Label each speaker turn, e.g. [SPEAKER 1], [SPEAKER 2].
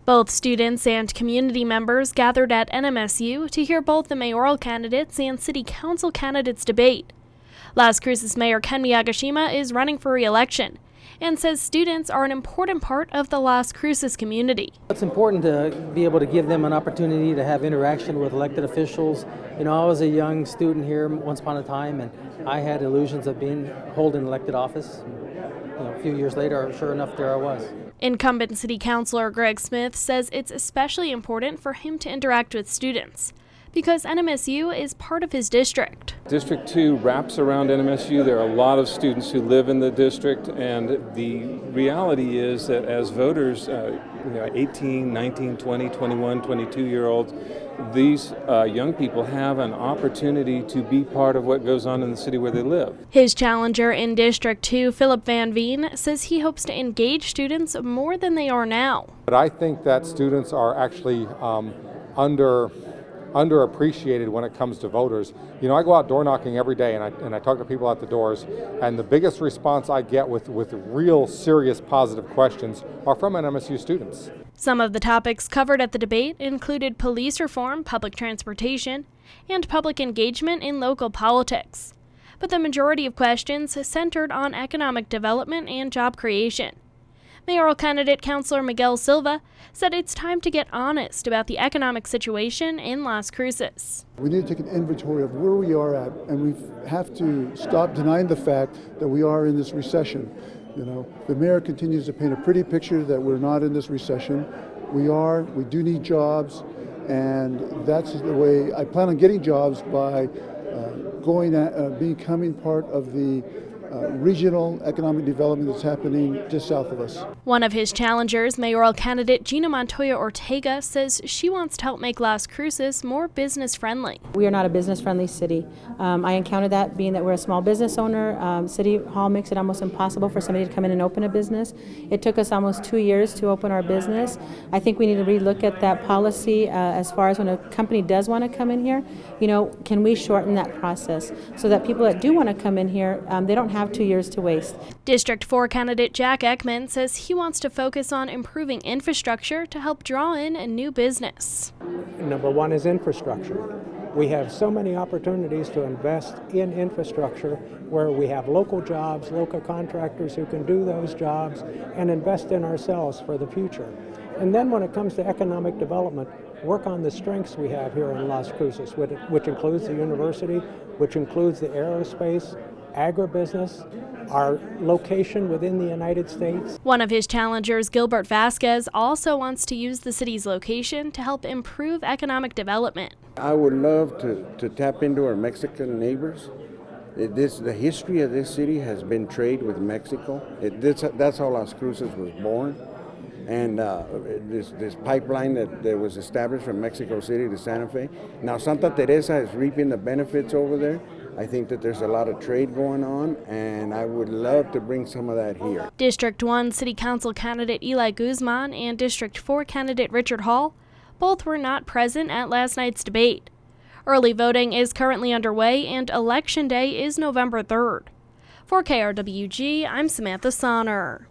[SPEAKER 1] Both students and community members gathered at NMSU to hear both the mayoral candidates and city council candidates debate. Las Cruces Mayor Ken Miyagishima is running for re-election and says students are an important part of the Las Cruces community.
[SPEAKER 2] It's important to be able to give them an opportunity to have interaction with elected officials. I was a young student here once upon a time, and I had illusions of holding elected office. A few years later, sure enough, there I was.
[SPEAKER 1] Incumbent City Councilor Greg Smith says it's especially important for him to interact with students because NMSU is part of his district.
[SPEAKER 3] District 2 wraps around NMSU. There are a lot of students who live in the district, and the reality is that as voters, 18, 19, 20, 21, 22-year-olds, these young people have an opportunity to be part of what goes on in the city where they live.
[SPEAKER 1] His challenger in District 2, Philip Van Veen, says he hopes to engage students more than they are now.
[SPEAKER 4] But I think that students are actually underappreciated when it comes to voters. I go out door knocking every day and I talk to people at the doors, and the biggest response I get with real serious positive questions are from NMSU students.
[SPEAKER 1] Some of the topics covered at the debate included police reform, public transportation, and public engagement in local politics. But the majority of questions centered on economic development and job creation. Mayoral candidate Councilor Miguel Silva said it's time to get honest about the economic situation in Las Cruces.
[SPEAKER 5] We need to take an inventory of where we are at, and we have to stop denying the fact that we are in this recession. The mayor continues to paint a pretty picture that we're not in this recession. We do need jobs, and that's the way I plan on getting jobs by becoming part of the regional economic development that's happening just south of us.
[SPEAKER 1] One of his challengers, mayoral candidate Gina Montoya Ortega, says she wants to help make Las Cruces more business-friendly.
[SPEAKER 6] We are not a business-friendly city. I encountered that being that we're a small business owner. City Hall makes it almost impossible for somebody to come in and open a business. It took us almost 2 years to open our business. I think we need to relook at that policy as far as when a company does want to come in here. Can we shorten that process so that people that do want to come in here, they don't have 2 years to waste.
[SPEAKER 1] District 4 candidate Jack Ekman says he wants to focus on improving infrastructure to help draw in a new business.
[SPEAKER 7] Number one is infrastructure. We have so many opportunities to invest in infrastructure where we have local jobs, local contractors who can do those jobs and invest in ourselves for the future. And then when it comes to economic development, work on the strengths we have here in Las Cruces, which includes the university, which includes the aerospace, agribusiness, our location within the United States.
[SPEAKER 1] One of his challengers, Gilbert Vasquez, also wants to use the city's location to help improve economic development.
[SPEAKER 8] I would love to tap into our Mexican neighbors. The history of this city has been trade with Mexico. That's how Las Cruces was born. And this pipeline that was established from Mexico City to Santa Fe. Now Santa Teresa is reaping the benefits over there. I think that there's a lot of trade going on, and I would love to bring some of that here.
[SPEAKER 1] District 1 City Council candidate Eli Guzman and District 4 candidate Richard Hall both were not present at last night's debate. Early voting is currently underway, and Election Day is November 3rd. For KRWG, I'm Samantha Sonner.